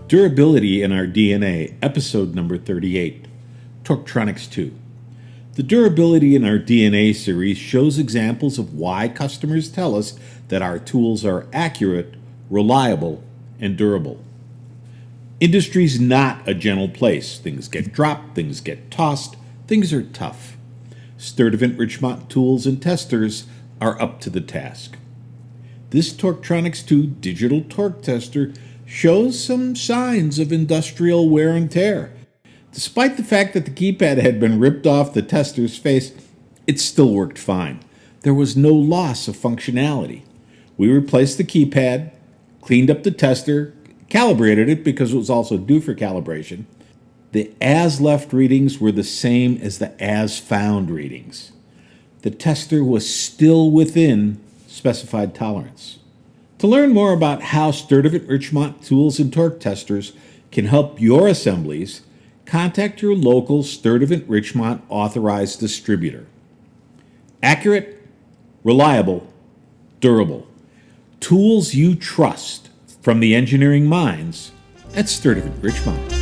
Durability in Our DNA, episode number 38, TorqTronics 2. The Durability in Our DNA series shows examples of why customers tell us that our tools are accurate, reliable, and durable. Industry's not a gentle place. Things get dropped, things get tossed, things are tough. Sturtevant Richmond tools and testers are up to the task. This TorqTronics 2 digital torque tester shows some signs of industrial wear and tear. Despite the fact that the keypad had been ripped off the tester's face, it still worked fine. There was no loss of functionality. We replaced the keypad, cleaned up the tester, calibrated it because it was also due for calibration. The as-left readings were the same as the as-found readings. The tester was still within specified tolerance. To learn more about how Sturtevant Richmond tools and torque testers can help your assemblies, contact your local Sturtevant Richmond authorized distributor. Accurate, reliable, durable. Tools you trust from the engineering minds at Sturtevant Richmond.